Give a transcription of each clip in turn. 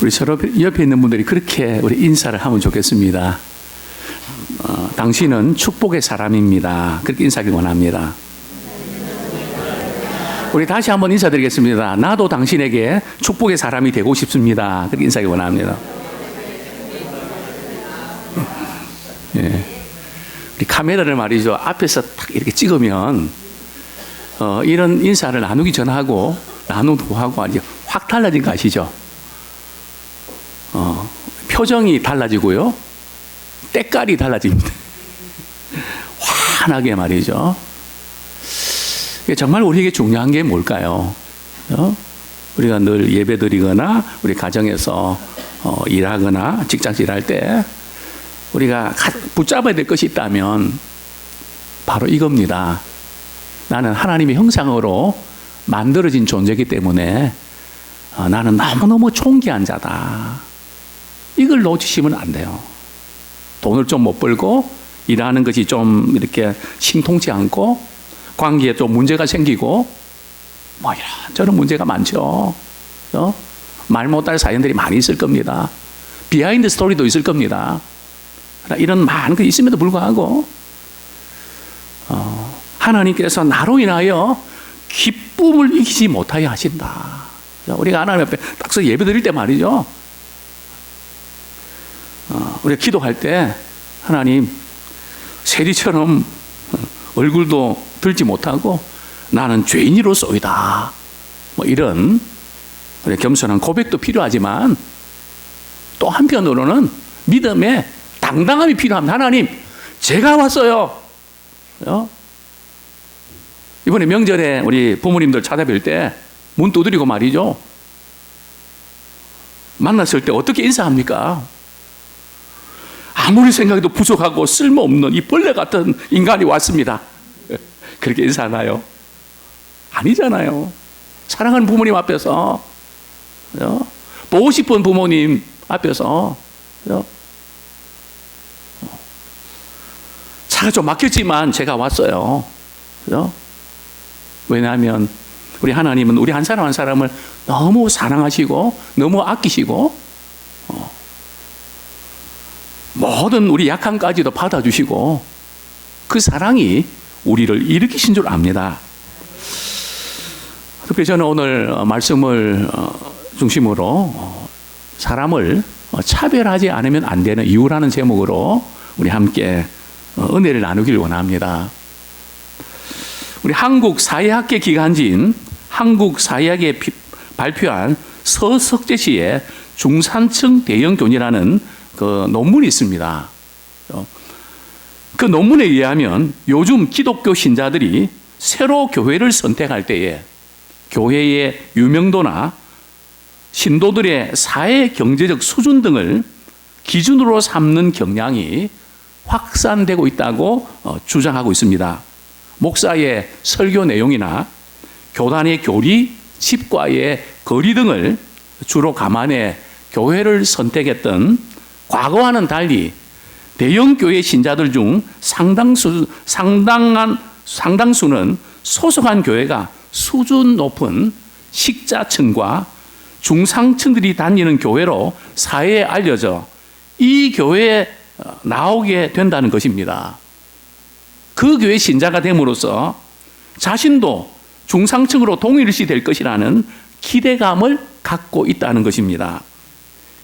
우리 서로 옆에 있는 분들이 그렇게 우리 인사를 하면 좋겠습니다. 당신은 축복의 사람입니다. 그렇게 인사하기 원합니다. 우리 다시 한번 인사드리겠습니다. 나도 당신에게 축복의 사람이 되고 싶습니다. 그렇게 인사하기 원합니다. 예. 우리 카메라를 말이죠. 앞에서 딱 이렇게 찍으면 이런 인사를 나누기 전하고 나누고 하고 아주 확 달라진 거 아시죠? 표정이 달라지고요. 때깔이 달라집니다. 환하게 말이죠. 정말 우리에게 중요한 게 뭘까요? 우리가 늘 예배 드리거나 우리 가정에서 일하거나 직장에서 일할 때 우리가 붙잡아야 될 것이 있다면 바로 이겁니다. 나는 하나님의 형상으로 만들어진 존재이기 때문에 나는 너무너무 존귀한 자다. 이걸 놓치시면 안 돼요. 돈을 좀 못 벌고 일하는 것이 좀 이렇게 신통치 않고 관계에 좀 문제가 생기고 뭐 이런저런 문제가 많죠. 말 못할 사연들이 많이 있을 겁니다. 비하인드 스토리도 있을 겁니다. 이런 많은 것이 있음에도 불구하고 하나님께서 나로 인하여 기쁨을 이기지 못하게 하신다. 우리가 하나님 앞에 딱 서 예배 드릴 때 말이죠. 우리가 기도할 때 하나님 세리처럼 얼굴도 들지 못하고 나는 죄인이로소이다. 뭐 이런 겸손한 고백도 필요하지만 또 한편으로는 믿음의 당당함이 필요합니다. 하나님, 제가 왔어요. 이번에 명절에 우리 부모님들 찾아뵐 때 문 두드리고 말이죠. 만났을 때 어떻게 인사합니까? 아무리 생각해도 부족하고 쓸모없는 이 벌레 같은 인간이 왔습니다. 그렇게 인사하나요? 아니잖아요. 사랑하는 부모님 앞에서, 보고 싶은 부모님 앞에서, 차가 좀 막혔지만 제가 왔어요. 왜냐하면 우리 하나님은 우리 한 사람 한 사람을 너무 사랑하시고 너무 아끼시고 모든 우리 약함까지도 받아주시고 그 사랑이 우리를 일으키신 줄 압니다. 특히 저는 오늘 말씀을 중심으로 사람을 차별하지 않으면 안 되는 이유라는 제목으로 우리 함께 은혜를 나누길 원합니다. 우리 한국 사회학계 기관지인 한국사회학에 발표한 서석재 씨의 중산층 대형교회라는 그 논문이 있습니다. 그 논문에 의하면 요즘 기독교 신자들이 새로 교회를 선택할 때에 교회의 유명도나 신도들의 사회 경제적 수준 등을 기준으로 삼는 경향이 확산되고 있다고 주장하고 있습니다. 목사의 설교 내용이나 교단의 교리, 집과의 거리 등을 주로 감안해 교회를 선택했던 과거와는 달리 대형 교회 신자들 중 상당수는 소속한 교회가 수준 높은 식자층과 중상층들이 다니는 교회로 사회에 알려져 이 교회에 나오게 된다는 것입니다. 그 교회 신자가 됨으로써 자신도 중상층으로 동일시 될 것이라는 기대감을 갖고 있다는 것입니다.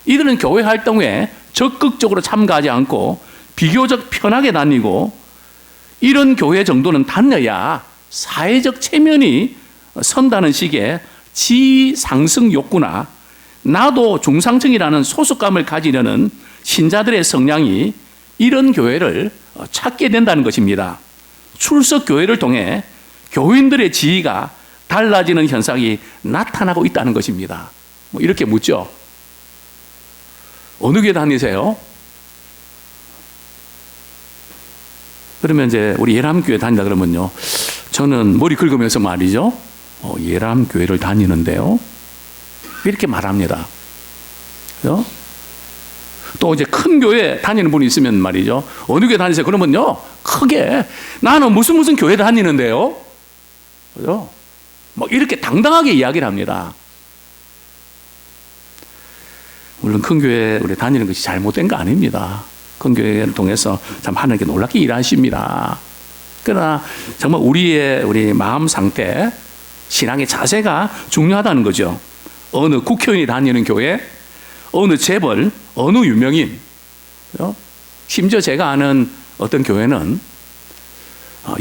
이들은 교회 활동에 적극적으로 참가하지 않고 비교적 편하게 다니고 이런 교회 정도는 다녀야 사회적 체면이 선다는 식의 지위 상승 욕구나 나도 중상층이라는 소속감을 가지려는 신자들의 성향이 이런 교회를 찾게 된다는 것입니다. 출석 교회를 통해 교인들의 지위가 달라지는 현상이 나타나고 있다는 것입니다. 뭐 이렇게 묻죠. 어느 교회 다니세요? 그러면 이제 우리 예람교회 다닌다 그러면요. 저는 머리 긁으면서 말이죠. 예람교회를 다니는데요. 이렇게 말합니다. 그죠? 또 이제 큰 교회 다니는 분이 있으면 말이죠. 어느 교회 다니세요? 그러면요. 크게 나는 무슨 교회 다니는데요. 그죠? 뭐 이렇게 당당하게 이야기를 합니다. 물론 큰 교회 우리 다니는 것이 잘못된 거 아닙니다. 큰 교회를 통해서 참 하나님께 놀랍게 일하십니다. 그러나 정말 우리 마음 상태, 신앙의 자세가 중요하다는 거죠. 어느 국회의원이 다니는 교회, 어느 재벌, 어느 유명인, 심지어 제가 아는 어떤 교회는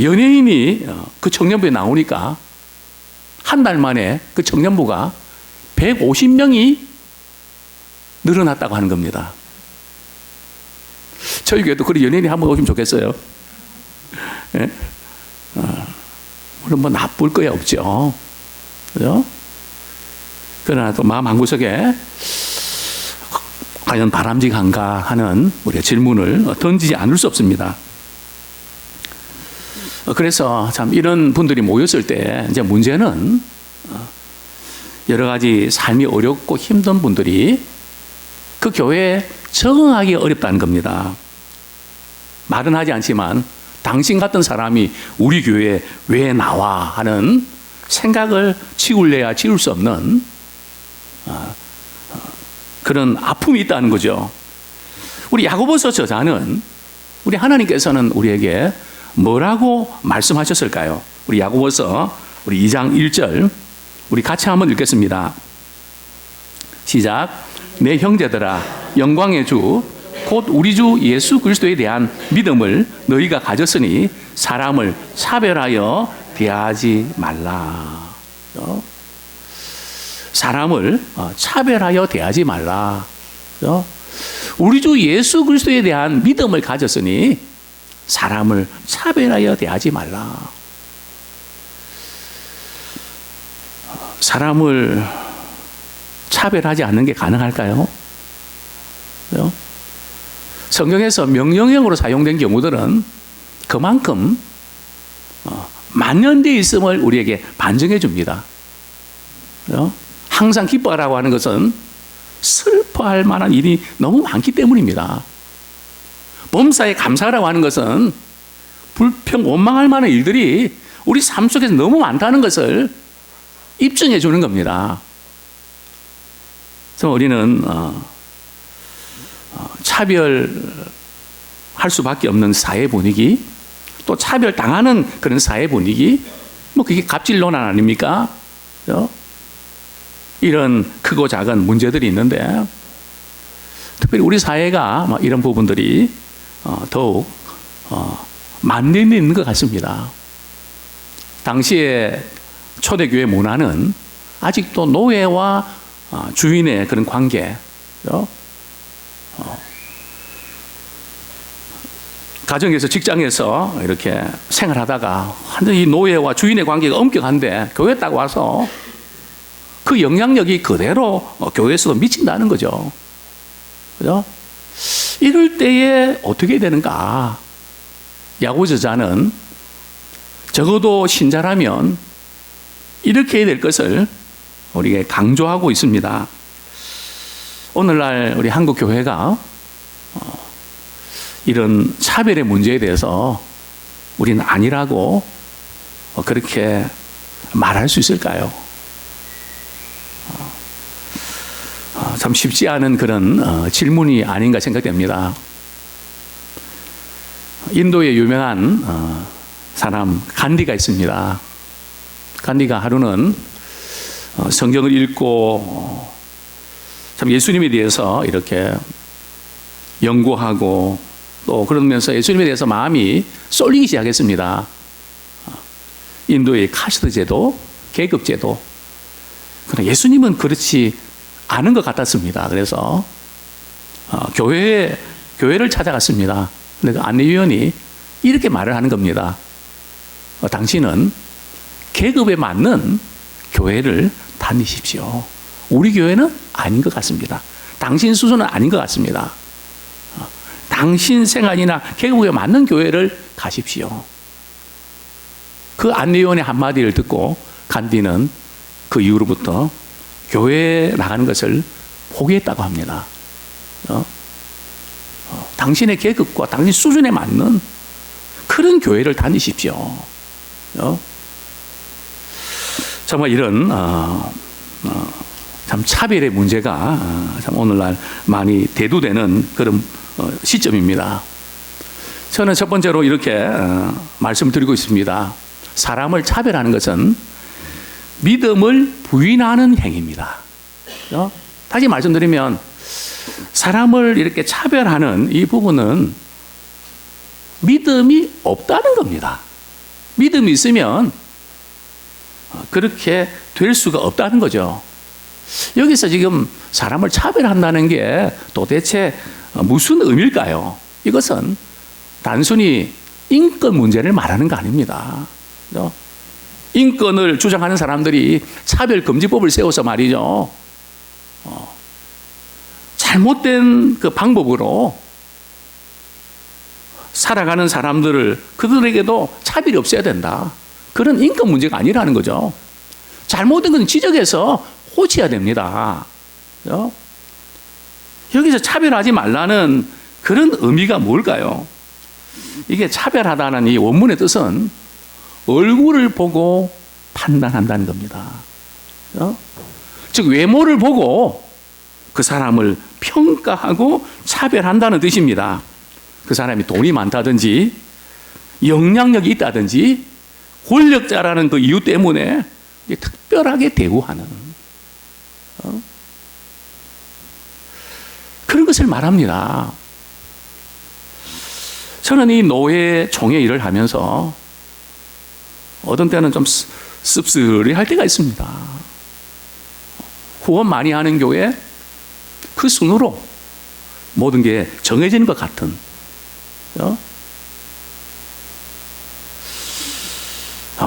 연예인이 그 청년부에 나오니까 한 달 만에 그 청년부가 150명이 늘어났다고 하는 겁니다. 저희 교회도 그런 연예인이 한번 오시면 좋겠어요. 예? 물론 뭐 나쁠 거야 없죠. 그죠? 그러나 또 마음 한구석에 과연 바람직한가 하는 우리가 질문을 던지지 않을 수 없습니다. 그래서 참 이런 분들이 모였을 때 이제 문제는 여러 가지 삶이 어렵고 힘든 분들이 그 교회에 적응하기 어렵다는 겁니다. 말은 하지 않지만 당신 같은 사람이 우리 교회에 왜 나와 하는 생각을 치울래야 치울 수 없는 그런 아픔이 있다는 거죠. 우리 야고보서 저자는 우리 하나님께서는 우리에게 뭐라고 말씀하셨을까요? 우리 야고보서 우리 2장 1절 우리 같이 한번 읽겠습니다. 시작. 내 형제들아 영광의 주 곧 우리 주 예수 그리스도에 대한 믿음을 너희가 가졌으니 사람을 차별하여 대하지 말라. 사람을 차별하여 대하지 말라. 우리 주 예수 그리스도에 대한 믿음을 가졌으니 사람을 차별하여 대하지 말라. 사람을 차별하지 않는 게 가능할까요? 성경에서 명령형으로 사용된 경우들은 그만큼 만연되어 있음을 우리에게 반증해 줍니다. 항상 기뻐하라고 하는 것은 슬퍼할 만한 일이 너무 많기 때문입니다. 범사에 감사하라고 하는 것은 불평, 원망할 만한 일들이 우리 삶 속에서 너무 많다는 것을 입증해 주는 겁니다. 그래서 우리는 차별할 수밖에 없는 사회 분위기, 또 차별당하는 그런 사회 분위기, 뭐 그게 갑질론란 아닙니까? 이런 크고 작은 문제들이 있는데 특별히 우리 사회가 이런 부분들이 더욱 만연해 있는 것 같습니다. 당시에 초대교회 문화는 아직도 노예와 주인의 그런 관계, 가정에서 직장에서 이렇게 생활하다가 완전히 노예와 주인의 관계가 엄격한데 교회에 딱 와서 그 영향력이 그대로 교회에서도 미친다는 거죠. 그죠? 이럴 때에 어떻게 되는가? 야고보 저자는 적어도 신자라면 이렇게 해야 될 것을 우리에게 강조하고 있습니다. 오늘날 우리 한국 교회가 이런 차별의 문제에 대해서 우리는 아니라고 그렇게 말할 수 있을까요? 참 쉽지 않은 그런 질문이 아닌가 생각됩니다. 인도의 유명한 사람 간디가 있습니다. 간디가 하루는 성경을 읽고 참 예수님에 대해서 이렇게 연구하고 또 그러면서 예수님에 대해서 마음이 쏠리기 시작했습니다. 인도의 카스트 제도, 계급 제도. 그러나 예수님은 그렇지 않은 것 같았습니다. 그래서 교회를 찾아갔습니다. 근데 그 안내위원이 이렇게 말을 하는 겁니다. 당신은 계급에 맞는 교회를 다니십시오. 우리 교회는 아닌 것 같습니다. 당신 수준은 아닌 것 같습니다. 당신 생활이나 계급에 맞는 교회를 가십시오. 그 안내위원의 한마디를 듣고 간디는 그 이후로부터 교회에 나가는 것을 포기했다고 합니다. 당신의 계급과 당신 수준에 맞는 그런 교회를 다니십시오. 정말 이런 참 차별의 문제가 참 오늘날 많이 대두되는 그런 시점입니다. 저는 첫 번째로 이렇게 말씀을 드리고 있습니다. 사람을 차별하는 것은 믿음을 부인하는 행위입니다. 다시 말씀드리면 사람을 이렇게 차별하는 이 부분은 믿음이 없다는 겁니다. 믿음이 있으면 그렇게 될 수가 없다는 거죠. 여기서 지금 사람을 차별한다는 게 도대체 무슨 의미일까요? 이것은 단순히 인권 문제를 말하는 거 아닙니다. 인권을 주장하는 사람들이 차별금지법을 세워서 말이죠. 잘못된 그 방법으로 살아가는 사람들을 그들에게도 차별이 없어야 된다. 그런 인권 문제가 아니라는 거죠. 잘못된 건 지적해서 고쳐야 됩니다. 여기서 차별하지 말라는 그런 의미가 뭘까요? 이게 차별하다는 이 원문의 뜻은 얼굴을 보고 판단한다는 겁니다. 즉 외모를 보고 그 사람을 평가하고 차별한다는 뜻입니다. 그 사람이 돈이 많다든지 영향력이 있다든지 권력자라는 그 이유 때문에 특별하게 대우하는 그런 것을 말합니다. 저는 이 노예 총회 일을 하면서 어떤 때는 좀 씁쓸히 할 때가 있습니다. 후원 많이 하는 교회 그 순으로 모든 게 정해지는 것 같은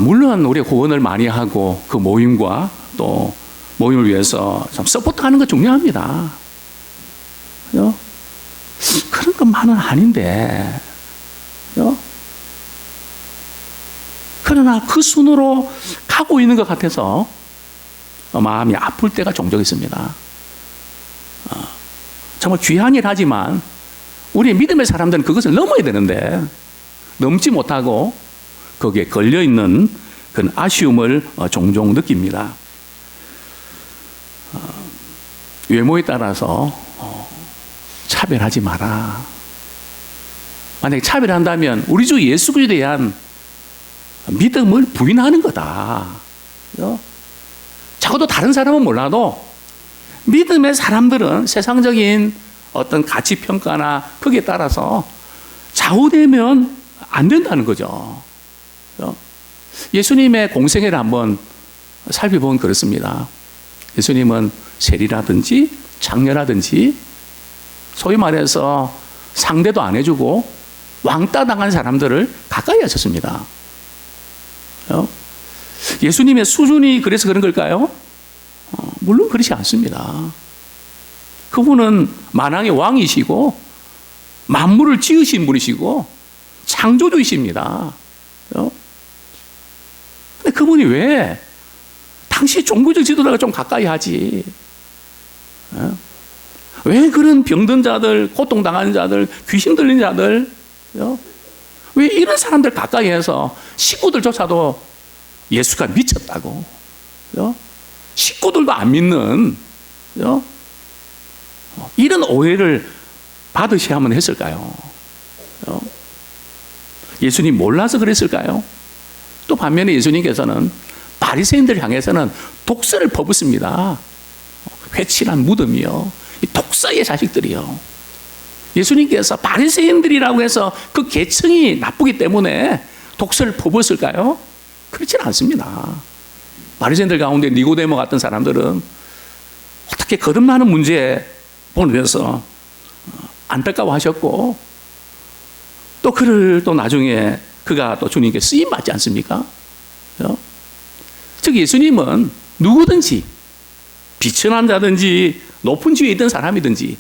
물론 우리 후원을 많이 하고 그 모임과 또 모임을 위해서 참 서포트하는 거 중요합니다. 그런 것만은 아닌데 그러나 그 순으로 가고 있는 것 같아서 마음이 아플 때가 종종 있습니다. 정말 귀한 일 하지만 우리 믿음의 사람들은 그것을 넘어야 되는데 넘지 못하고 거기에 걸려있는 그런 아쉬움을 종종 느낍니다. 외모에 따라서 차별하지 마라. 만약에 차별한다면 우리 주 예수 그리스도에 대한 믿음을 부인하는 거다. 적어도 다른 사람은 몰라도 믿음의 사람들은 세상적인 어떤 가치 평가나 거기에 따라서 좌우되면 안 된다는 거죠. 예수님의 공생애를 한번 살펴보면 그렇습니다. 예수님은 세리라든지 장녀라든지 소위 말해서 상대도 안 해주고 왕따 당한 사람들을 가까이 하셨습니다. 예수님의 수준이 그래서 그런 걸까요? 물론 그렇지 않습니다. 그분은 만왕의 왕이시고 만물을 지으신 분이시고 창조주이십니다. 근데 그분이 왜 당시 종교적 지도자가 좀 가까이 하지? 왜 그런 병든 자들, 고통당하는 자들, 귀신 들린 자들, 왜 이런 사람들 가까이 해서 식구들조차도 예수가 미쳤다고, 식구들도 안 믿는 이런 오해를 받으셔야만 했을까요? 예수님 몰라서 그랬을까요? 또 반면에 예수님께서는 바리새인들 향해서는 독서를 퍼붓습니다. 회칠한 무덤이요, 이 독사의 자식들이요. 예수님께서 바리새인들이라고 해서 그 계층이 나쁘기 때문에 독서를 퍼붓을까요? 그렇지는 않습니다. 바리새인들 가운데 니고데모 같은 사람들은 어떻게 거듭나는 문제에 보내서 안타까워하셨고 또 그를 또 나중에 그가 또 주님께 쓰임 받지 않습니까? 즉 예수님은 누구든지 비천한 자든지 높은 지위에 있던 사람이든지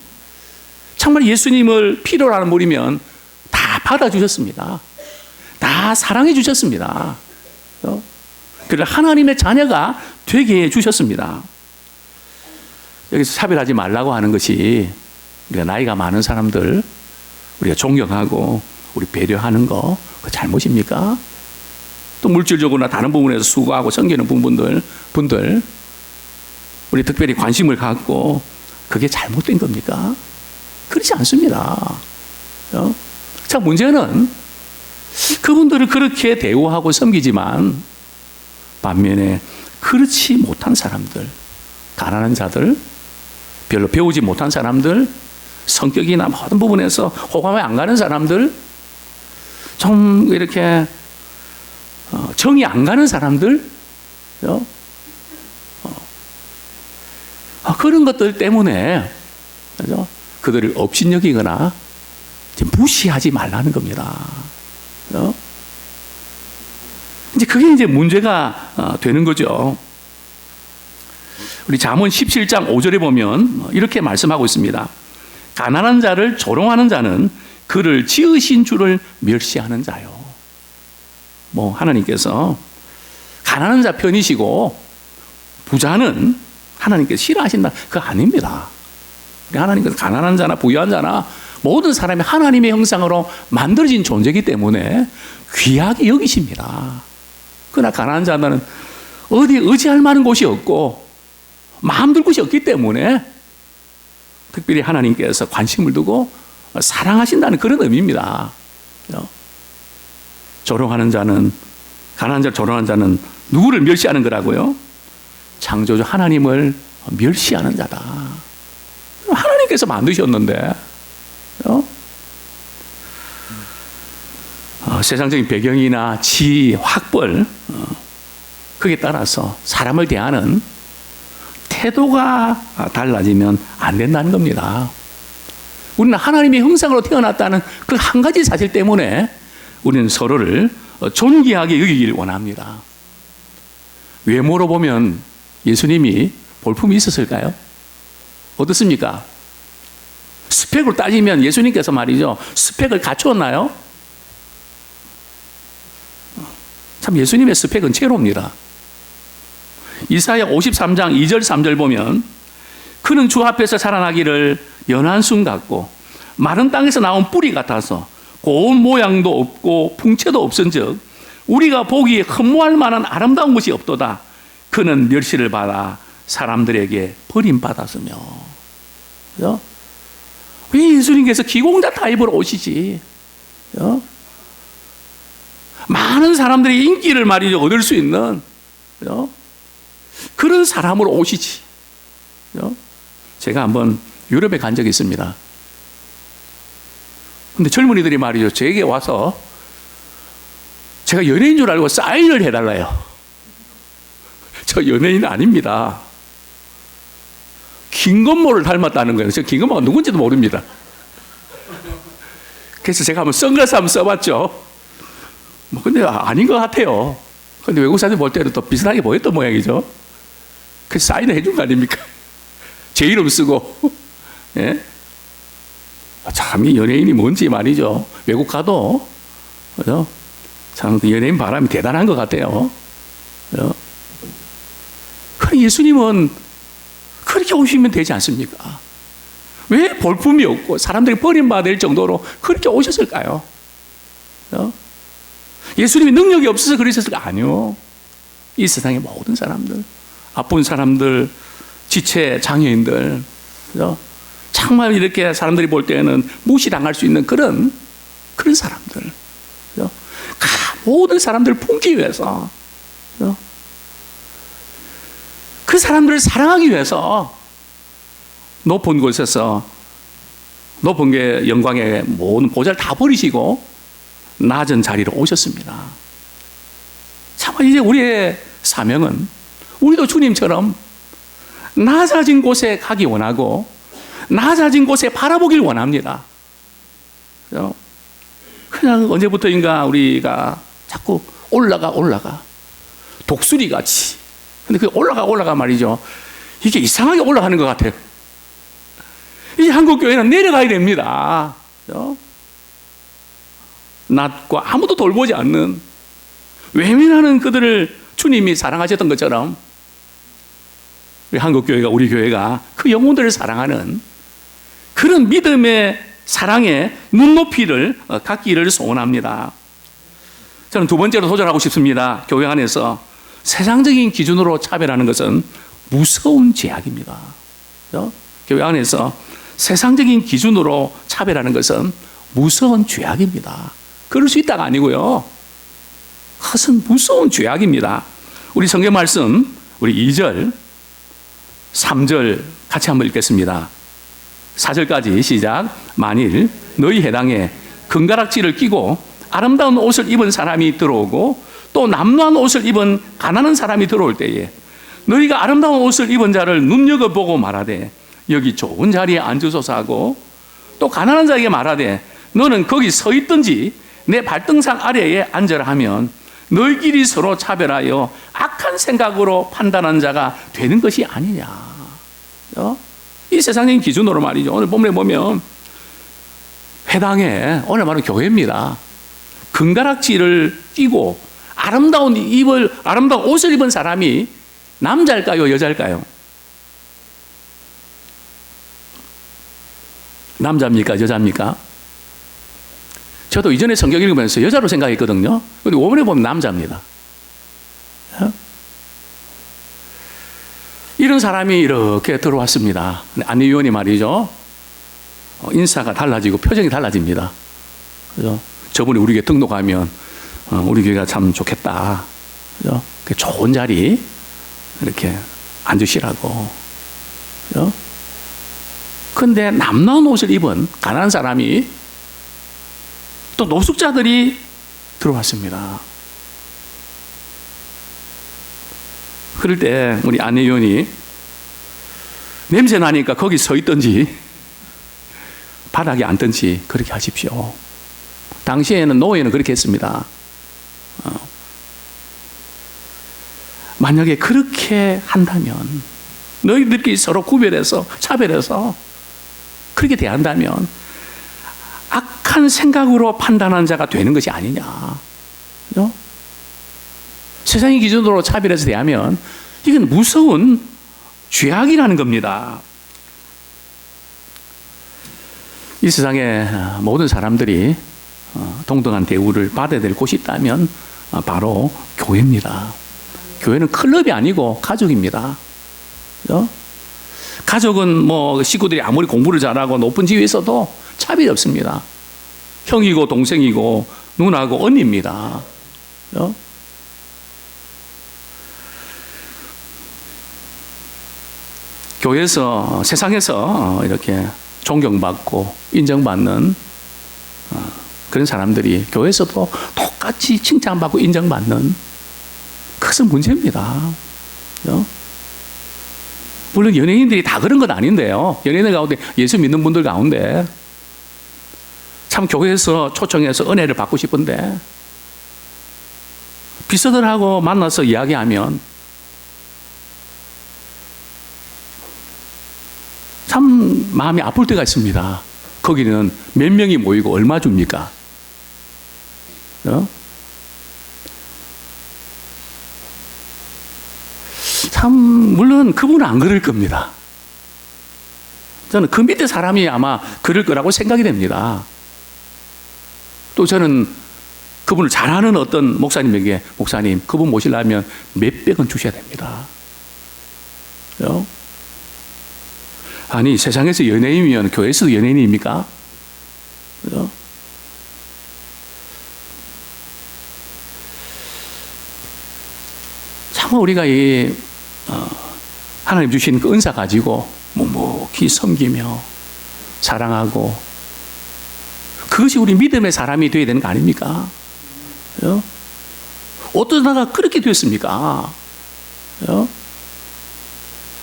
정말 예수님을 필요로 하는 분이면 다 받아주셨습니다. 다 사랑해 주셨습니다. 그를 하나님의 자녀가 되게 해주셨습니다. 여기서 차별하지 말라고 하는 것이 우리가 나이가 많은 사람들 우리가 존경하고 우리 배려하는 거 그 잘못입니까? 또 물질적으로나 다른 부분에서 수고하고 섬기는 분들 우리 특별히 관심을 갖고 그게 잘못된 겁니까? 그렇지 않습니다. 자, 문제는 그분들을 그렇게 대우하고 섬기지만 반면에 그렇지 못한 사람들, 가난한 자들, 별로 배우지 못한 사람들, 성격이나 모든 부분에서 호감이 안 가는 사람들, 좀 이렇게 정이 안 가는 사람들, 그런 것들 때문에 그들을 업신여기거나 무시하지 말라는 겁니다. 이제 그게 이제 문제가 되는 거죠. 우리 잠언 17장 5절에 보면 이렇게 말씀하고 있습니다. 가난한 자를 조롱하는 자는 그를 지으신 주를 멸시하는 자요. 하나님께서 가난한 자 편이시고 부자는 하나님께서 싫어하신다. 그거 아닙니다. 하나님께서 가난한 자나 부유한 자나 모든 사람이 하나님의 형상으로 만들어진 존재이기 때문에 귀하게 여기십니다. 그러나 가난한 자는 어디 의지할 만한 곳이 없고 마음 둘 곳이 없기 때문에 특별히 하나님께서 관심을 두고 사랑하신다는 그런 의미입니다. 조롱하는 자는, 가난한 자를 조롱하는 자는 누구를 멸시하는 거라고요? 창조주 하나님을 멸시하는 자다. 하나님께서 만드셨는데 세상적인 배경이나 지위, 학벌 그에 따라서 사람을 대하는 태도가 달라지면 안 된다는 겁니다. 우리는 하나님의 형상으로 태어났다는 그 한 가지 사실 때문에 우리는 서로를 존귀하게 여기기를 원합니다. 외모로 보면 예수님이 볼품이 있었을까요? 어떻습니까? 스펙으로 따지면 예수님께서 말이죠, 스펙을 갖추었나요? 참 예수님의 스펙은 제로입니다. 이사야 53장 2절 3절 보면 그는 주 앞에서 살아나기를 연한 순 같고 마른 땅에서 나온 뿌리 같아서 고운 모양도 없고 풍채도 없은즉 우리가 보기에 흠모할 만한 아름다운 것이 없도다. 그는 멸시를 받아 사람들에게 버림받았으며. 그죠? 왜 예수님께서 기공자 타입으로 오시지? 그죠? 많은 사람들이 인기를 말이죠 얻을 수 있는, 그죠? 그런 사람으로 오시지. 그죠? 제가 한번 유럽에 간 적이 있습니다. 근데 젊은이들이 말이죠, 제게 와서 제가 연예인 줄 알고 사인을 해달라요. 저 연예인 아닙니다. 김건모를 닮았다는 거예요. 저 김건모가 누군지도 모릅니다. 그래서 제가 한번 선글라스 한번 써봤죠. 근데 아닌 것 같아요. 근데 외국 사람들 볼 때는 또 비슷하게 보였던 모양이죠. 그래서 사인을 해준 거 아닙니까? 제 이름 쓰고. 예? 참, 이 연예인이 뭔지 말이죠. 외국 가도, 그죠? 참, 연예인 바람이 대단한 것 같아요. 그죠? 그럼 예수님은 그렇게 오시면 되지 않습니까? 왜 볼품이 없고 사람들이 버림받을 정도로 그렇게 오셨을까요? 그죠? 예수님이 능력이 없어서 그러셨을까? 아니요. 이 세상의 모든 사람들, 아픈 사람들, 지체 장애인들, 그죠? 정말 이렇게 사람들이 볼 때는 무시당할 수 있는 그런 사람들, 그죠? 모든 사람들을 품기 위해서, 그죠? 그 사람들을 사랑하기 위해서 높은 곳에서 높은 게 영광의 모든 보좌를 다 버리시고 낮은 자리로 오셨습니다. 참, 이제 우리의 사명은 우리도 주님처럼 낮아진 곳에 가기 원하고 낮아진 곳에 바라보길 원합니다. 그냥 언제부터인가 우리가 자꾸 올라가 독수리 같이. 근데 그 올라가 말이죠, 이게 이상하게 올라가는 것 같아요. 이 한국교회는 내려가야 됩니다. 낮고 아무도 돌보지 않는 외면하는 그들을 주님이 사랑하셨던 것처럼 우리 한국교회가, 우리 교회가 그 영혼들을 사랑하는 그런 믿음의 사랑의 눈높이를 갖기를 소원합니다. 저는 두 번째로 도전하고 싶습니다. 교회 안에서 세상적인 기준으로 차별하는 것은 무서운 죄악입니다. 교회 안에서 세상적인 기준으로 차별하는 것은 무서운 죄악입니다. 그럴 수 있다가 아니고요. 그것은 무서운 죄악입니다. 우리 성경 말씀, 우리 2절, 3절 같이 한번 읽겠습니다. 4절까지 시작. 만일 너희 회당에 금가락지를 끼고 아름다운 옷을 입은 사람이 들어오고 또 남루한 옷을 입은 가난한 사람이 들어올 때에 너희가 아름다운 옷을 입은 자를 눈여겨보고 말하되 여기 좋은 자리에 앉으소서 하고 또 가난한 자에게 말하되 너는 거기 서 있든지 내 발등상 아래에 앉으라 하면 너희끼리 서로 차별하여 악한 생각으로 판단한 자가 되는 것이 아니냐. 이 세상적인 기준으로 말이죠. 오늘 본문에 보면 회당에, 오늘 말은 교회입니다. 금가락지를 끼고 아름다운 옷을 입은 사람이 남자일까요, 여자일까요? 남자입니까, 여자입니까? 저도 이전에 성경 읽으면서 여자로 생각했거든요. 근데 원문에 보면 남자입니다. 이런 사람이 이렇게 들어왔습니다. 안내 위원이 말이죠. 인사가 달라지고 표정이 달라집니다. 그죠? 저분이 우리 교회 등록하면 우리 교회가 참 좋겠다. 그죠? 좋은 자리 이렇게 앉으시라고. 그죠? 근데 남나운 옷을 입은 가난한 사람이 또 노숙자들이 들어왔습니다. 그럴 때 우리 안내위원이 냄새 나니까 거기 서 있든지 바닥에 앉든지 그렇게 하십시오. 당시에는 노예는 그렇게 했습니다. 만약에 그렇게 한다면, 너희들끼리 서로 구별해서 차별해서 그렇게 대한다면 악한 생각으로 판단한 자가 되는 것이 아니냐. 그죠? 세상의 기준으로 차별해서 대하면 이건 무서운 죄악이라는 겁니다. 이 세상의 모든 사람들이 동등한 대우를 받아야 될 곳이 있다면 바로 교회입니다. 교회는 클럽이 아니고 가족입니다. 그죠? 가족은 뭐 식구들이 아무리 공부를 잘하고 높은 지위에 있어도 차별이 없습니다. 형이고 동생이고 누나고 언니입니다. 그죠? 교회에서, 세상에서 이렇게 존경받고 인정받는 그런 사람들이 교회에서도 똑같이 칭찬받고 인정받는, 그것은 문제입니다. 그죠? 물론 연예인들이 다 그런 건 아닌데요. 연예인들 가운데, 예수 믿는 분들 가운데 참 교회에서 초청해서 은혜를 받고 싶은데 비서들하고 만나서 이야기하면 참 마음이 아플 때가 있습니다. 거기는 몇 명이 모이고 얼마 줍니까? 참 물론 그분은 안 그럴 겁니다. 저는 그 밑에 사람이 아마 그럴 거라고 생각이 됩니다. 또 저는 그분을 잘 아는 어떤 목사님에게, 목사님 그분 모시려면 몇백은 주셔야 됩니다. 그죠? 아니 세상에서 연예인이면 교회에서도 연예인입니까? 그죠? 참 우리가 이 하나님 주신 그 은사 가지고 묵묵히 섬기며 사랑하고, 그것이 우리 믿음의 사람이 되어야 되는 거 아닙니까? 그죠? 어떠다가 그렇게 됐습니까? 그죠?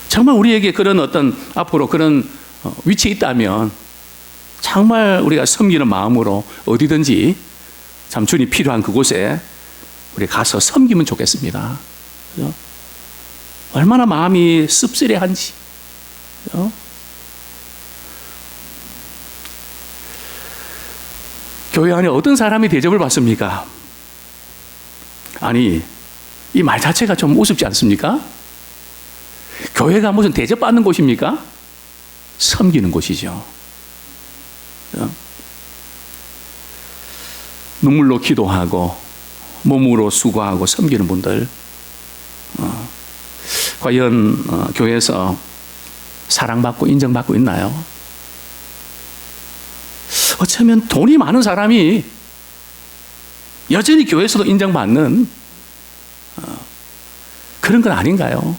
정말 우리에게 그런 어떤 앞으로 그런 위치에 있다면 정말 우리가 섬기는 마음으로 어디든지 참 주님 필요한 그곳에 우리 가서 섬기면 좋겠습니다. 그죠? 얼마나 마음이 씁쓸해한지. 그죠? 교회 안에 어떤 사람이 대접을 받습니까? 아니, 이 말 자체가 좀 우습지 않습니까? 교회가 무슨 대접받는 곳입니까? 섬기는 곳이죠. 눈물로 기도하고 몸으로 수고하고 섬기는 분들, 과연 교회에서 사랑받고 인정받고 있나요? 어쩌면 돈이 많은 사람이 여전히 교회에서도 인정받는 그런 건 아닌가요?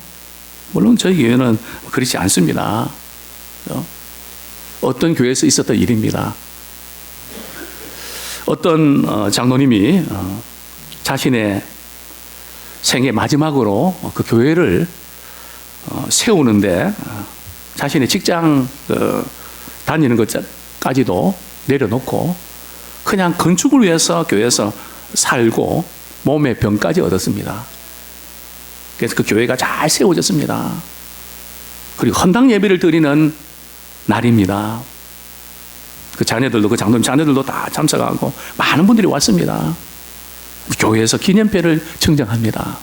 물론 저희 교회는 그렇지 않습니다. 어떤 교회에서 있었던 일입니다. 어떤 장로님이 자신의 생애 마지막으로 그 교회를 세우는데 자신의 직장 다니는 것까지도 내려놓고 그냥 건축을 위해서 교회에서 살고 몸의 병까지 얻었습니다. 그래서 그 교회가 잘 세워졌습니다. 그리고 헌당 예배를 드리는 날입니다. 그 자녀들도, 그 장로님 자녀들도 다 참석하고 많은 분들이 왔습니다. 교회에서 기념패를 증정합니다.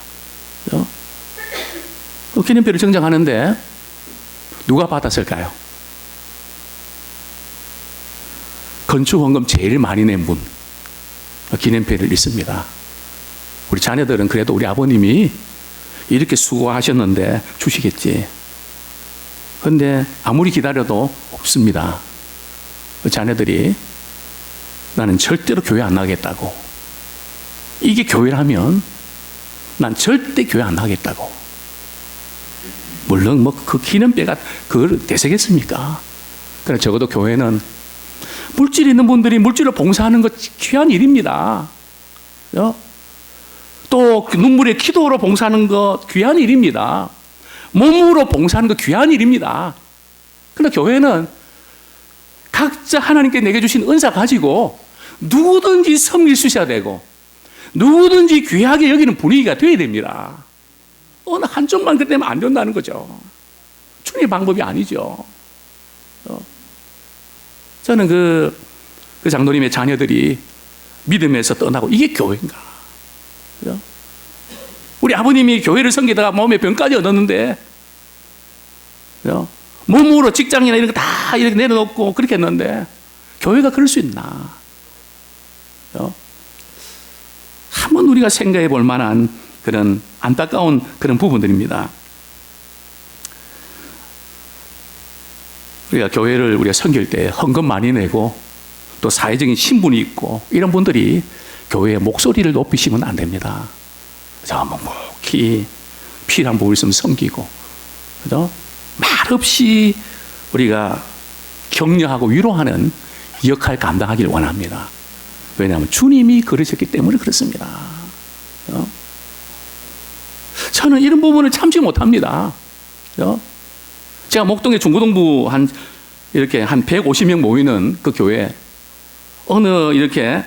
그 기념패를 증정하는데 누가 받았을까요? 건축원금 제일 많이 낸 분, 기념패를 읽습니다. 우리 자녀들은 그래도 우리 아버님이 이렇게 수고하셨는데 주시겠지. 그런데 아무리 기다려도 없습니다. 그 자녀들이 나는 절대로 교회 안 나가겠다고. 이게 교회라면 난 절대 교회 안 나가겠다고. 물론 뭐 그 기념배가 그걸 대세겠습니까? 그러나 적어도 교회는 물질 있는 분들이 물질로 봉사하는 것 귀한 일입니다. 또 눈물의 기도로 봉사하는 것 귀한 일입니다. 몸으로 봉사하는 것 귀한 일입니다. 그러나 교회는 각자 하나님께 내게 주신 은사 가지고 누구든지 섬길 수 있어야 되고 누구든지 귀하게 여기는 분위기가 되어야 됩니다. 어느 한쪽만 그렇게 되면 안 된다는 거죠. 주님의 방법이 아니죠. 저는 그 장로님의 자녀들이 믿음에서 떠나고 이게 교회인가? 우리 아버님이 교회를 섬기다가 몸에 병까지 얻었는데 몸으로 직장이나 이런 거 다 이렇게 내려놓고 그렇게 했는데 교회가 그럴 수 있나? 한번 우리가 생각해 볼 만한 그런 안타까운 그런 부분들입니다. 우리가 교회를 우리가 섬길 때 헌금 많이 내고 또 사회적인 신분이 있고 이런 분들이 교회의 목소리를 높이시면 안 됩니다. 저 묵묵히 필요한 부분 있으면 섬기고, 그죠? 말없이 우리가 격려하고 위로하는 역할 감당하길 원합니다. 왜냐하면 주님이 그러셨기 때문에 그렇습니다. 저는 이런 부분을 참지 못합니다. 제가 목동의 중고등부 이렇게 한 150명 모이는 그 교회, 어느 이렇게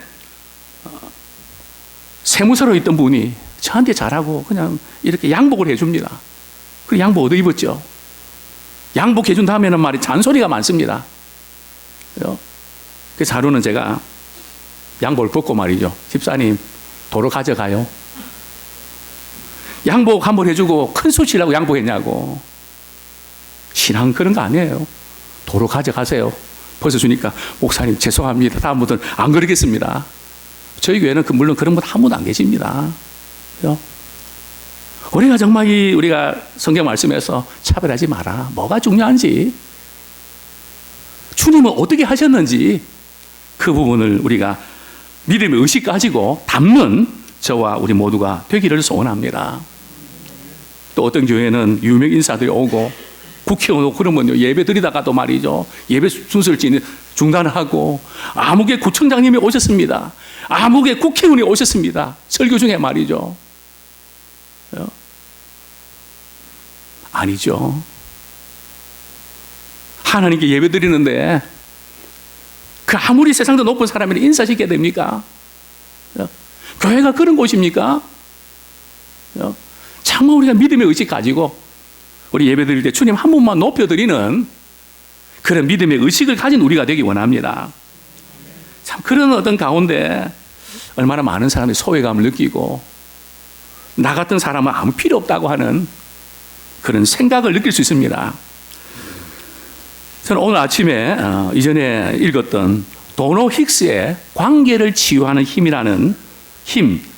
세무서로 있던 분이 저한테 잘하고 그냥 이렇게 양복을 해줍니다. 그 양복 얻어 입었죠. 양복 해준 다음에는 말이 잔소리가 많습니다. 그래서 하루는 제가 양복을 벗고 말이죠. 집사님, 도로 가져가요. 양복 한 번 해주고 큰 소리 치려고 양복했냐고. 신앙 그런 거 아니에요. 도로 가져가세요. 벗어주니까 목사님 죄송합니다. 다음부터는 안 그러겠습니다. 저희 교회는 물론 그런 분 한 분도 안 계십니다. 우리가 정말 우리가 성경 말씀에서 차별하지 마라. 뭐가 중요한지, 주님은 어떻게 하셨는지 그 부분을 우리가 믿음의 의식 가지고 담는 저와 우리 모두가 되기를 소원합니다. 또 어떤 교회는 유명 인사들이 오고 국회의원 오고 그러면요, 예배 드리다가도 말이죠, 예배 순서를 중단을 하고 아무개 구청장님이 오셨습니다. 아무개 국회의원이 오셨습니다. 설교 중에 말이죠. 아니죠. 하나님께 예배 드리는데 그 아무리 세상도 높은 사람을 인사시켜야 됩니까? 교회가 그런 곳입니까? 정말 우리가 믿음의 의식 가지고 우리 예배 드릴 때 주님 한 분만 높여드리는 그런 믿음의 의식을 가진 우리가 되기 원합니다. 참 그런 어떤 가운데 얼마나 많은 사람이 소외감을 느끼고 나 같은 사람은 아무 필요 없다고 하는 그런 생각을 느낄 수 있습니다. 저는 오늘 아침에 이전에 읽었던 도노 힉스의 관계를 치유하는 힘이라는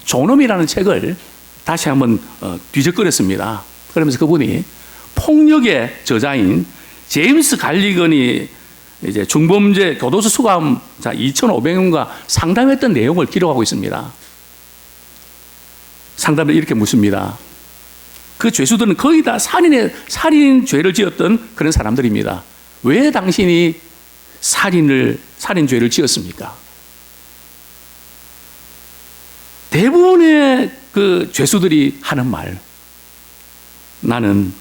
존엄이라는 책을 다시 한번 뒤적거렸습니다. 그러면서 그분이 폭력의 저자인 제임스 갈리건이 이제 중범죄 교도소 수감자 2,500명과 상담했던 내용을 기록하고 있습니다. 상담을 이렇게 묻습니다. 그 죄수들은 거의 다 살인 죄를 지었던 그런 사람들입니다. 왜 당신이 살인 죄를 지었습니까? 대부분의 그 죄수들이 하는 말, 나는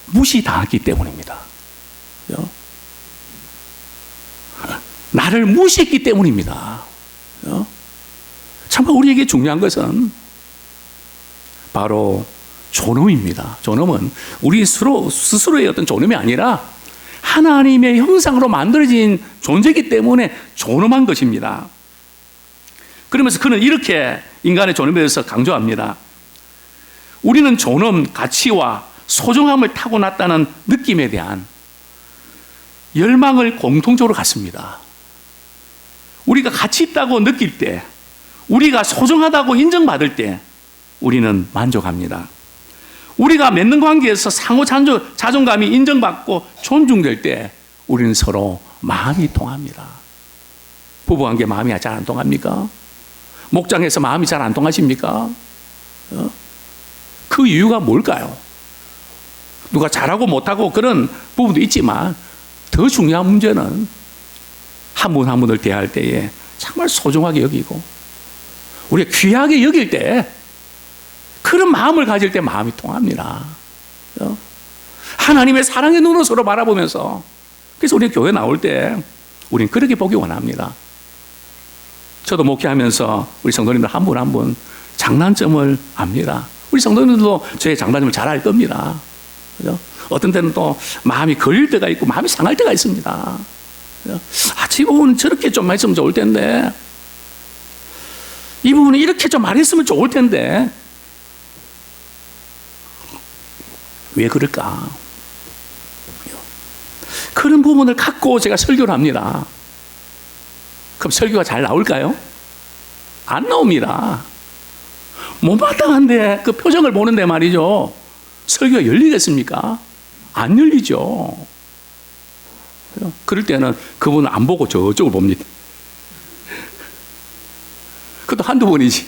무시당했기 때문입니다. 나를 무시했기 때문입니다. 정말 우리에게 중요한 것은 바로 존엄입니다. 존엄은 우리 스스로의 어떤 존엄이 아니라 하나님의 형상으로 만들어진 존재이기 때문에 존엄한 것입니다. 그러면서 그는 이렇게 인간의 존엄에 대해서 강조합니다. 우리는 존엄, 가치와 소중함을 타고났다는 느낌에 대한 열망을 공통적으로 갖습니다. 우리가 가치 있다고 느낄 때, 우리가 소중하다고 인정받을 때 우리는 만족합니다. 우리가 맺는 관계에서 상호 자존감이 인정받고 존중될 때 우리는 서로 마음이 통합니다. 부부관계 마음이 잘 안 통합니까? 목장에서 마음이 잘 안 통하십니까? 그 이유가 뭘까요? 누가 잘하고 못하고 그런 부분도 있지만 더 중요한 문제는 한 분 한 분을 대할 때에 정말 소중하게 여기고 우리가 귀하게 여길 때 그런 마음을 가질 때 마음이 통합니다. 하나님의 사랑의 눈으로 서로 바라보면서, 그래서 우리 교회 나올 때 우리는 그렇게 보기 원합니다. 저도 목회하면서 우리 성도님들 한 분 한 분 장단점을 압니다. 우리 성도님들도 저의 장단점을 잘 알 겁니다. 그죠? 어떤 때는 또 마음이 걸릴 때가 있고 마음이 상할 때가 있습니다. 이 부분은 저렇게 좀 했으면 좋을 텐데, 이 부분은 이렇게 좀 말했으면 좋을 텐데, 왜 그럴까? 그런 부분을 갖고 제가 설교를 합니다. 그럼 설교가 잘 나올까요? 안 나옵니다. 못마땅한데 그 표정을 보는데 말이죠, 설교가 열리겠습니까? 안 열리죠. 그럴 때는 그분은 안 보고 저쪽을 봅니다. 그것도 한두 번이지.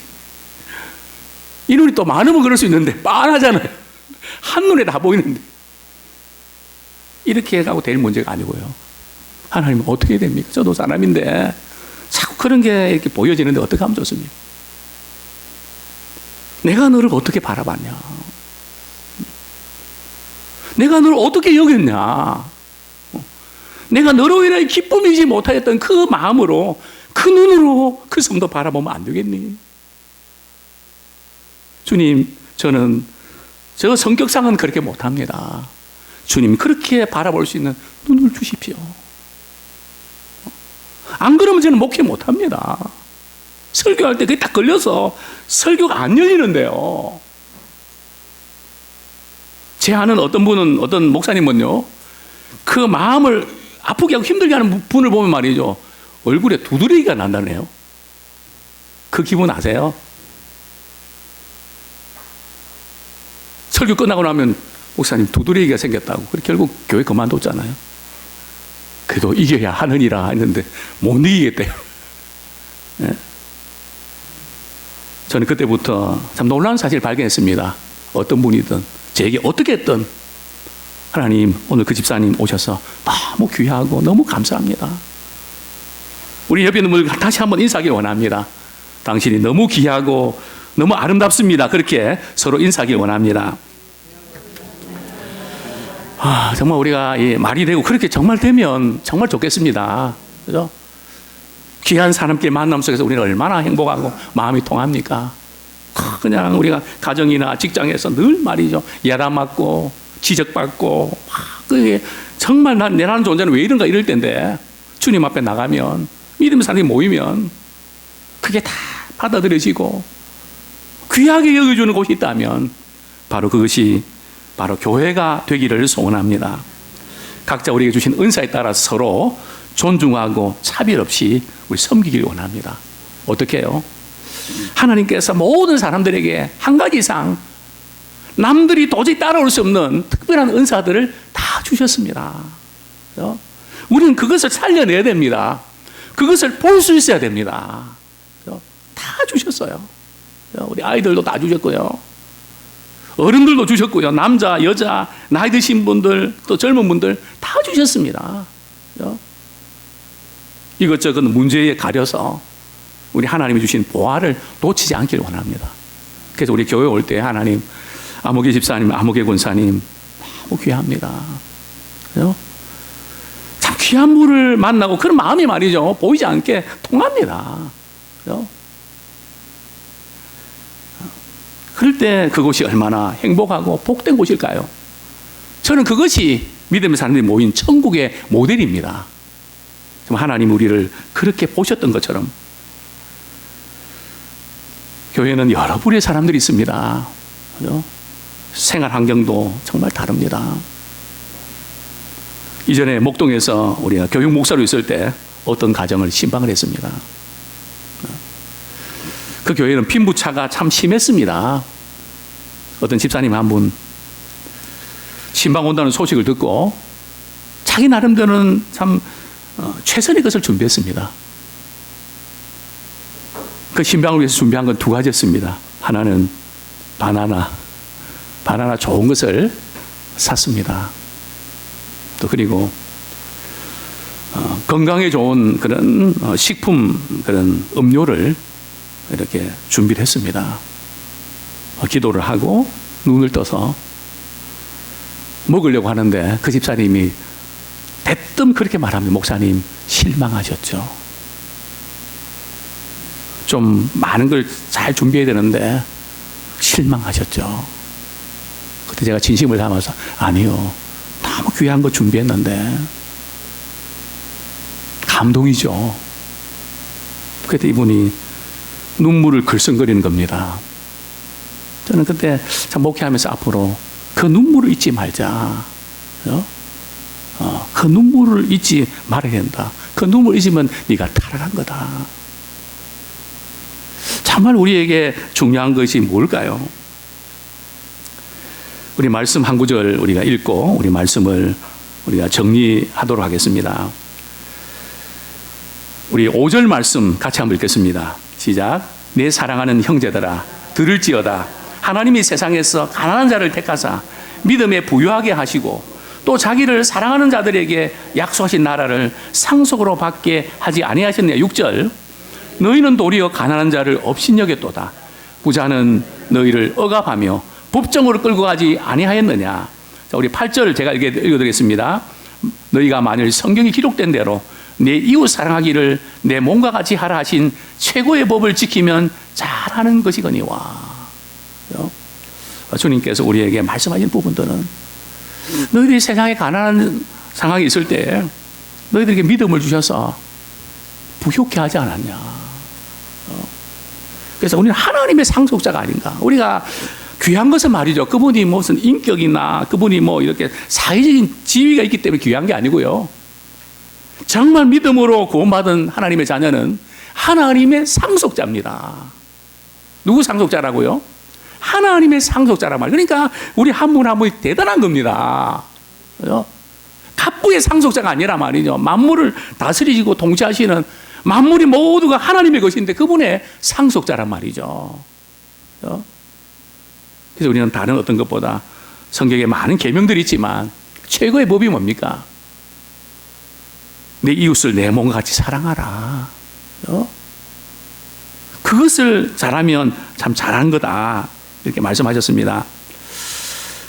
이 눈이 또 많으면 그럴 수 있는데 빤하잖아요. 한눈에 다 보이는데. 이렇게 해가고 될 문제가 아니고요. 하나님은 어떻게 해야 됩니까? 저도 사람인데 자꾸 그런 게 이렇게 보여지는데 어떻게 하면 좋습니까? 내가 너를 어떻게 바라봤냐? 내가 너를 어떻게 여겼냐? 내가 너로 인하여 기쁨이지 못하였던 그 마음으로, 그 눈으로 그 성도 바라보면 안 되겠니? 주님, 저는 저 성격상은 그렇게 못합니다. 주님, 그렇게 바라볼 수 있는 눈을 주십시오. 안 그러면 저는 목회 못합니다. 설교할 때 그게 딱 걸려서 설교가 안 열리는데요. 제 아는 어떤 분은, 어떤 목사님은요, 그 마음을 아프게 하고 힘들게 하는 분을 보면 말이죠, 얼굴에 두드러기가 난다네요. 그 기분 아세요? 설교 끝나고 나면 목사님 두드러기가 생겼다고. 그래서 결국 교회 그만뒀잖아요. 그래도 이겨야 하느니라 했는데 못 이기겠대요. 네? 저는 그때부터 참 놀라운 사실을 발견했습니다. 어떤 분이든 제게 어떻게 했든 하나님, 오늘 그 집사님 오셔서 너무 귀하고 너무 감사합니다. 우리 옆에 있는 분들 다시 한번 인사하기를 원합니다. 당신이 너무 귀하고 너무 아름답습니다. 그렇게 서로 인사하기를 원합니다. 정말 우리가 말이 되고 그렇게 정말 되면 정말 좋겠습니다. 그죠? 귀한 사람끼리 만남 속에서 우리는 얼마나 행복하고 마음이 통합니까? 그냥 우리가 가정이나 직장에서 늘 말이죠, 야단맞고 지적받고 그게 정말 내라는 존재는 왜 이런가 이럴 텐데, 주님 앞에 나가면, 믿음의 사람이 모이면 그게 다 받아들여지고 귀하게 여겨주는 곳이 있다면 바로 그것이 바로 교회가 되기를 소원합니다. 각자 우리에게 주신 은사에 따라서 서로 존중하고 차별 없이 우리 섬기기를 원합니다. 어떻게 해요? 하나님께서 모든 사람들에게 한 가지 이상 남들이 도저히 따라올 수 없는 특별한 은사들을 다 주셨습니다. 그죠? 우리는 그것을 살려내야 됩니다. 그것을 볼 수 있어야 됩니다. 그죠? 다 주셨어요. 그죠? 우리 아이들도 다 주셨고요. 어른들도 주셨고요. 남자, 여자, 나이 드신 분들, 또 젊은 분들 다 주셨습니다. 그죠? 이것저것 문제에 가려서 우리 하나님이 주신 보화를 놓치지 않기를 원합니다. 그래서 우리 교회 올 때 하나님, 아무개 집사님, 아무개 권사님 너무 귀합니다. 그죠? 참 귀한 분을 만나고 그런 마음이 말이죠. 보이지 않게 통합니다. 그죠? 그럴 때 그곳이 얼마나 행복하고 복된 곳일까요? 저는 그것이 믿음의 사람들이 모인 천국의 모델입니다. 하나님 우리를 그렇게 보셨던 것처럼 교회는 여러 부류의 사람들이 있습니다. 그죠? 생활 환경도 정말 다릅니다. 이전에 목동에서 우리가 교육 목사로 있을 때 어떤 가정을 신방을 했습니다. 그 교회는 빈부차가 참 심했습니다. 어떤 집사님 한 분 신방 온다는 소식을 듣고 자기 나름대로는 참 최선의 것을 준비했습니다. 그 신방을 위해서 준비한 건 두 가지였습니다. 하나는 바나나 좋은 것을 샀습니다. 또 그리고 건강에 좋은 그런 식품, 그런 음료를 이렇게 준비를 했습니다. 기도를 하고 눈을 떠서 먹으려고 하는데 그 집사님이 대뜸 그렇게 말합니다. 목사님, 실망하셨죠. 좀 많은 걸 잘 준비해야 되는데 실망하셨죠. 그때 제가 진심을 담아서 아니요, 너무 귀한 거 준비했는데 감동이죠. 그때 이분이 눈물을 글썽거리는 겁니다. 저는 그때 참 목회하면서 앞으로 그 눈물을 잊지 말자. 그 눈물을 잊지 말아야 된다. 그 눈물을 잊으면 네가 타락한 거다. 정말 우리에게 중요한 것이 뭘까요? 우리 말씀 한 구절 우리가 읽고 우리 말씀을 우리가 정리하도록 하겠습니다. 우리 5절 말씀 같이 한번 읽겠습니다. 시작. 내 사랑하는 형제들아 들을지어다. 하나님이 세상에서 가난한 자를 택하사 믿음에 부유하게 하시고 또 자기를 사랑하는 자들에게 약속하신 나라를 상속으로 받게 하지 아니하셨느냐. 6절. 너희는 도리어 가난한 자를 업신여겼도다. 부자는 너희를 억압하며 법정으로 끌고 가지 아니하였느냐. 자, 우리 8절 제가 읽어드리겠습니다. 너희가 만일 성경이 기록된 대로 내 이웃 사랑하기를 내 몸과 같이 하라 하신 최고의 법을 지키면 잘하는 것이거니와. 주님께서 우리에게 말씀하신 부분들은 너희들이 세상에 가난한 상황이 있을 때 너희들에게 믿음을 주셔서 부욕해 하지 않았냐. 그래서 우리는 하나님의 상속자가 아닌가. 우리가 귀한 것은 말이죠. 그분이 무슨 인격이나 그분이 뭐 이렇게 사회적인 지위가 있기 때문에 귀한 게 아니고요. 정말 믿음으로 구원받은 하나님의 자녀는 하나님의 상속자입니다. 누구 상속자라고요? 하나님의 상속자란 말. 그러니까 우리 한 분 한 분이 대단한 겁니다. 그죠? 갑부의 상속자가 아니라 말이죠. 만물을 다스리시고 통치하시는 만물이 모두가 하나님의 것인데 그분의 상속자란 말이죠. 그죠? 그래서 우리는 다른 어떤 것보다 성경에 많은 계명들이 있지만 최고의 법이 뭡니까? 내 이웃을 내 몸과 같이 사랑하라. 그죠? 그것을 잘하면 참 잘한 거다. 이렇게 말씀하셨습니다.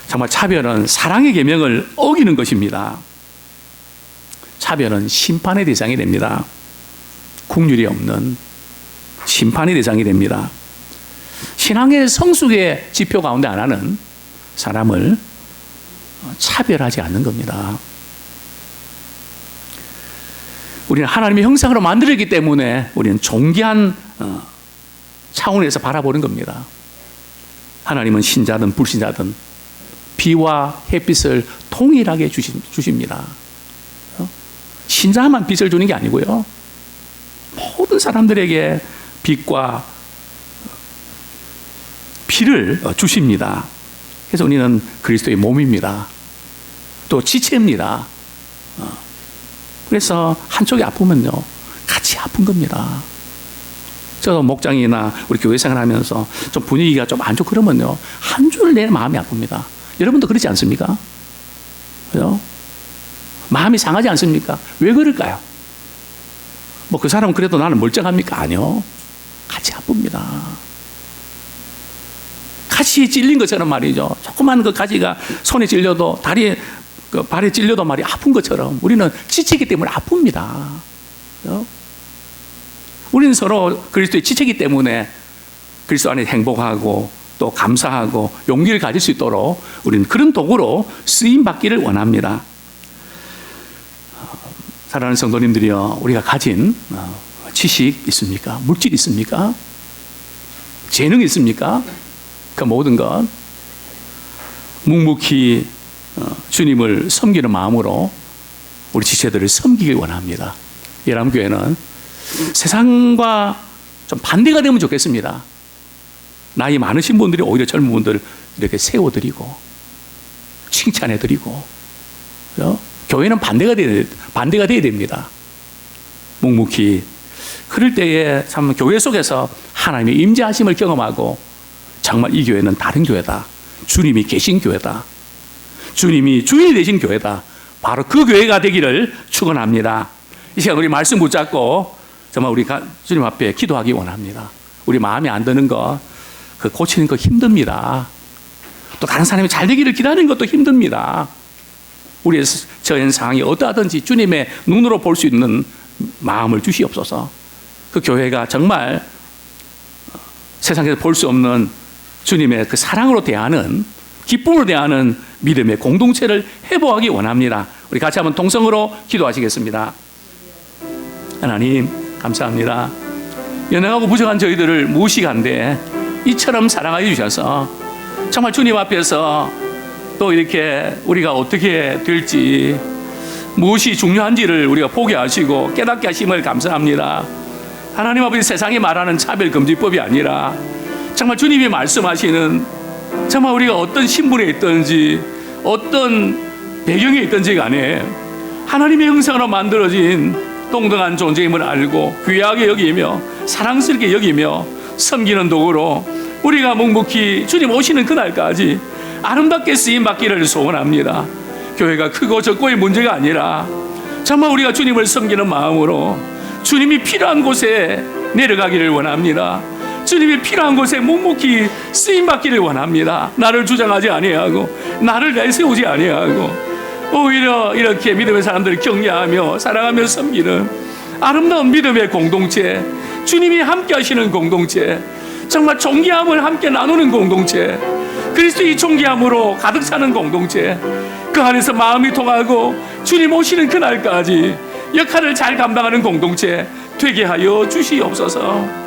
정말 차별은 사랑의 계명을 어기는 것입니다. 차별은 심판의 대상이 됩니다. 국률이 없는 심판의 대상이 됩니다. 신앙의 성숙의 지표 가운데 하나는 사람을 차별하지 않는 겁니다. 우리는 하나님의 형상으로 만들었기 때문에 우리는 존귀한 차원에서 바라보는 겁니다. 하나님은 신자든 불신자든 비와 햇빛을 동일하게 주십니다. 신자만 빛을 주는 게 아니고요. 모든 사람들에게 빛과 비를 주십니다. 그래서 우리는 그리스도의 몸입니다. 또 지체입니다. 그래서 한쪽이 아프면요, 같이 아픈 겁니다. 저도 목장이나 우리 교회 생활하면서 좀 분위기가 좀 안 좋고 그러면요, 한 줄 내 마음이 아픕니다. 여러분도 그렇지 않습니까? 그죠? 마음이 상하지 않습니까? 왜 그럴까요? 뭐 그 사람은 그래도 나는 멀쩡합니까? 아니요. 같이 아픕니다. 가시에 찔린 것처럼 말이죠. 조그만 그 가지가 손에 찔려도 다리에, 그 발에 찔려도 말이 아픈 것처럼 우리는 지치기 때문에 아픕니다. 그죠? 우리는 서로 그리스도의 지체이기 때문에 그리스도 안에 행복하고 또 감사하고 용기를 가질 수 있도록 우리는 그런 도구로 쓰임 받기를 원합니다. 사랑하는 성도님들이요, 우리가 가진 지식 있습니까? 물질 있습니까? 재능 있습니까? 그 모든 것 묵묵히 주님을 섬기는 마음으로 우리 지체들을 섬기길 원합니다. 예람교회는 세상과 좀 반대가 되면 좋겠습니다. 나이 많으신 분들이 오히려 젊은 분들 이렇게 세워드리고 칭찬해드리고, 그렇죠? 교회는 반대가 돼야 됩니다. 묵묵히. 그럴 때에 참 교회 속에서 하나님의 임재하심을 경험하고 정말 이 교회는 다른 교회다. 주님이 계신 교회다. 주님이 주인이 되신 교회다. 바로 그 교회가 되기를 축원합니다. 이 시간 우리 말씀 붙잡고 정말 우리 주님 앞에 기도하기 원합니다. 우리 마음에 안 드는 것, 그 고치는 거 힘듭니다. 또 다른 사람이 잘 되기를 기다리는 것도 힘듭니다. 우리의 처한 상황이 어떠하든지 주님의 눈으로 볼 수 있는 마음을 주시옵소서. 그 교회가 정말 세상에서 볼 수 없는 주님의 그 사랑으로 대하는, 기쁨으로 대하는 믿음의 공동체를 회복하기 원합니다. 우리 같이 한번 동성으로 기도하시겠습니다. 하나님 감사합니다. 연약하고 부족한 저희들을 무식한데 이처럼 사랑하여 주셔서 정말 주님 앞에서 또 이렇게 우리가 어떻게 될지, 무엇이 중요한지를 우리가 보게 하시고 깨닫게 하심을 감사합니다. 하나님 아버지, 세상이 말하는 차별금지법이 아니라 정말 주님이 말씀하시는, 정말 우리가 어떤 신분에 있든지 어떤 배경에 있든지 간에 하나님의 형상으로 만들어진 동등한 존재임을 알고 귀하게 여기며 사랑스럽게 여기며 섬기는 도구로 우리가 묵묵히 주님 오시는 그날까지 아름답게 쓰임받기를 소원합니다. 교회가 크고 적고의 문제가 아니라 정말 우리가 주님을 섬기는 마음으로 주님이 필요한 곳에 내려가기를 원합니다. 주님이 필요한 곳에 묵묵히 쓰임받기를 원합니다. 나를 주장하지 아니하고 나를 내세우지 아니하고 오히려 이렇게 믿음의 사람들을 격려하며 사랑하며 섬기는 아름다운 믿음의 공동체, 주님이 함께 하시는 공동체, 정말 존귀함을 함께 나누는 공동체, 그리스도의 존귀함으로 가득 차는 공동체, 그 안에서 마음이 통하고 주님 오시는 그날까지 역할을 잘 감당하는 공동체 되게 하여 주시옵소서.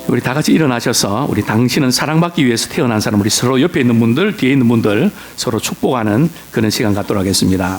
우리 다 같이 일어나셔서 우리 당신은 사랑받기 위해서 태어난 사람, 우리 서로 옆에 있는 분들, 뒤에 있는 분들 서로 축복하는 그런 시간 갖도록 하겠습니다.